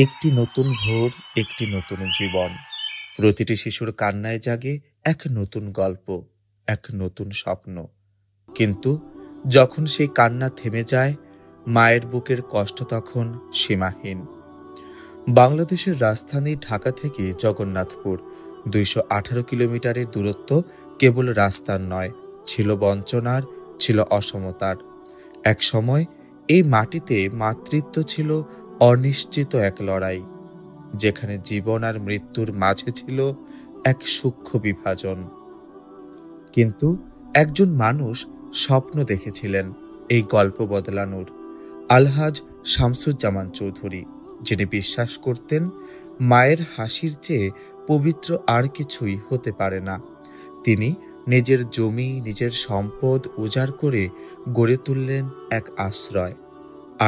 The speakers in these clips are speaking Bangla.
একটি নতুন ভোর, একটি নতুন জীবন। প্রতিটি শিশুর কান্নায় জাগে এক নতুন গল্প, এক নতুন স্বপ্ন। কিন্তু যখন সেই কান্না থেমে যায়, মায়ের বুকের কষ্ট তখন সীমাহীন। বাংলাদেশের রাজধানী ঢাকা থেকে জগন্নাথপুর ২১৮ কিলোমিটারের দূরত্ব কেবল রাস্তার নয়, ছিল বঞ্চনার, ছিল অসমতার। এক সময় এই মাটিতে মাতৃত্ব ছিল অনিশ্চিত এক লড়াই, যেখানে জীবন আর মৃত্যুর মাঝে ছিল এক সূক্ষ্ম বিভাজন। কিন্তু একজন মানুষ স্বপ্ন দেখেছিলেন এই গল্প বদলানোর, আলহাজ শামসুজ্জামান চৌধুরী, যিনি বিশ্বাস করতেন মায়ের হাসির চেয়ে পবিত্র আর কিছুই হতে পারে না। তিনি নিজের জমি, নিজের সম্পদ উজাড় করে গড়ে তুললেন এক আশ্রয়,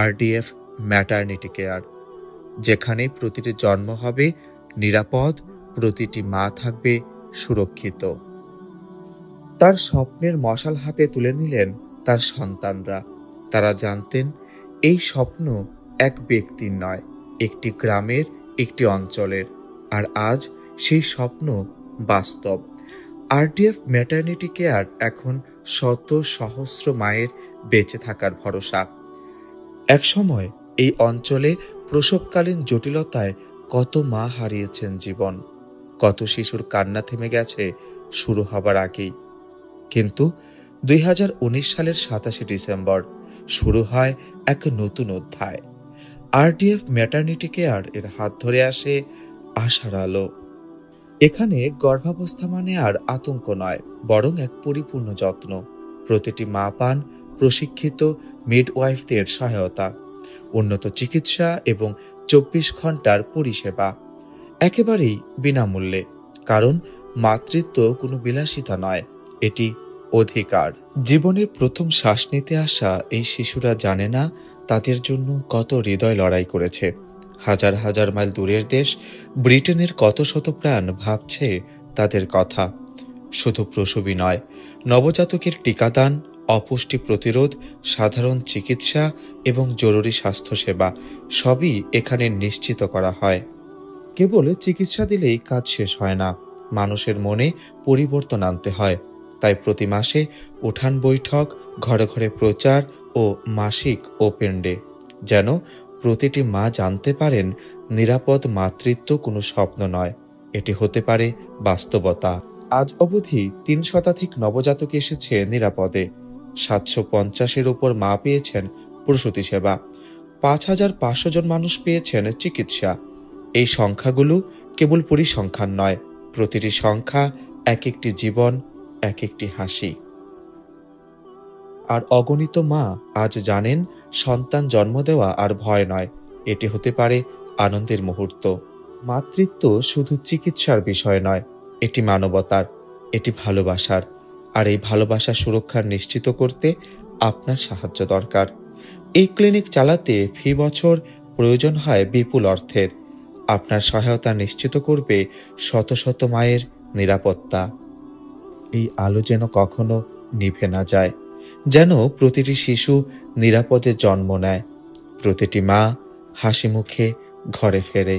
আরডিএফ ম্যাটারনিটি কেয়ার, যেখানে প্রতিটি জন্ম হবে নিরাপদ, প্রতিটি মা থাকবে সুরক্ষিত। তার স্বপ্নের মশাল হাতে তুলে নিলেন তার সন্তানরা। তারা জানতেন এই স্বপ্ন এক ব্যক্তির নয়, একটি গ্রামের, একটি অঞ্চলের। আর আজ সেই স্বপ্ন বাস্তব। আরডিএফ ম্যাটারনিটি কেয়ার এখন শত সহস্র মায়ের বেঁচে থাকার ভরসা। একসময় এই অঞ্চলে প্রসবকালীন জটিলতায় কত মা হারিয়েছেন জীবন, কত শিশুর কান্না থেমে গেছে শুরু হবার আগেই। কিন্তু ২০১৯ সালের ২৭ ডিসেম্বর শুরু হয় এক নতুন অধ্যায়। আরডিএফ ম্যাটারনিটি কেয়ার এর হাত ধরে আসে আশার আলো। এখানে গর্ভাবস্থা মানে আর আতঙ্ক নয়, বরং এক পরিপূর্ণ যত্ন। প্রতিটি মা পান প্রশিক্ষিত মিডওয়াইফদের সহায়তা, উন্নত চিকিৎসা এবং ২৪ ঘন্টার পরিষেবা, একেবারেই বিনামূল্যে। কারণ মাতৃত্ব কোনো বিলাসিতা নয়, এটি অধিকার। জীবনের প্রথম শ্বাস নিতে আসা এই শিশুরা জানে না তাদের জন্য কত হৃদয় লড়াই করেছে। হাজার হাজার মাইল দূরের দেশ ব্রিটেনের কত শত প্রাণ ভাবছে তাদের কথা। শুধু প্রসবই নয়, নবজাতকের টিকাদান, অপুষ্টি প্রতিরোধ, সাধারণ চিকিৎসা এবং জরুরি স্বাস্থ্যসেবা সবই এখানে নিশ্চিত করা হয়। কেবল চিকিৎসা দিলেই কাজ শেষ হয় না, মানুষের মনে পরিবর্তন আনতে হয়। তাই প্রতি মাসে উঠান বৈঠক, ঘরে ঘরে প্রচার ও মাসিক ওপেন ডে, যেন প্রতিটি মা জানতে পারেন নিরাপদ মাতৃত্ব কোনো স্বপ্ন নয়, এটি হতে পারে বাস্তবতা। আজ অবধি ৩ শতাধিক নবজাতক এসেছে নিরাপদে, ৭৫০-এর উপর মা পেয়েছেন প্রসূতি সেবা, ৫৫০০ জন মানুষ পেয়েছেন চিকিৎসা। এই সংখ্যাগুলো কেবল পরিসংখ্যান নয়, প্রতিটি সংখ্যা এক একটি জীবন, এক একটি হাসি। আর অগণিত মা আজ জানেন সন্তান জন্ম দেওয়া আর ভয় নয়, এটি হতে পারে আনন্দের মুহূর্ত। মাতৃত্ব শুধু চিকিৎসার বিষয় নয়, এটি মানবতার, এটি ভালোবাসার। আর এই ভালোবাসা সুরক্ষা নিশ্চিত করতে আপনার সাহায্য দরকার। এই ক্লিনিক চালাতে ফি বছর প্রয়োজন হয় বিপুল অর্থের। আপনার সহায়তা নিশ্চিত করবে শত শত মায়ের নিরাপত্তা। এই আলো যেন কখনো নিভে না যায়, যেন প্রতিটি শিশু নিরাপদে জন্ম নেয়, প্রতিটি মা হাসি মুখে ঘরে ফেরে।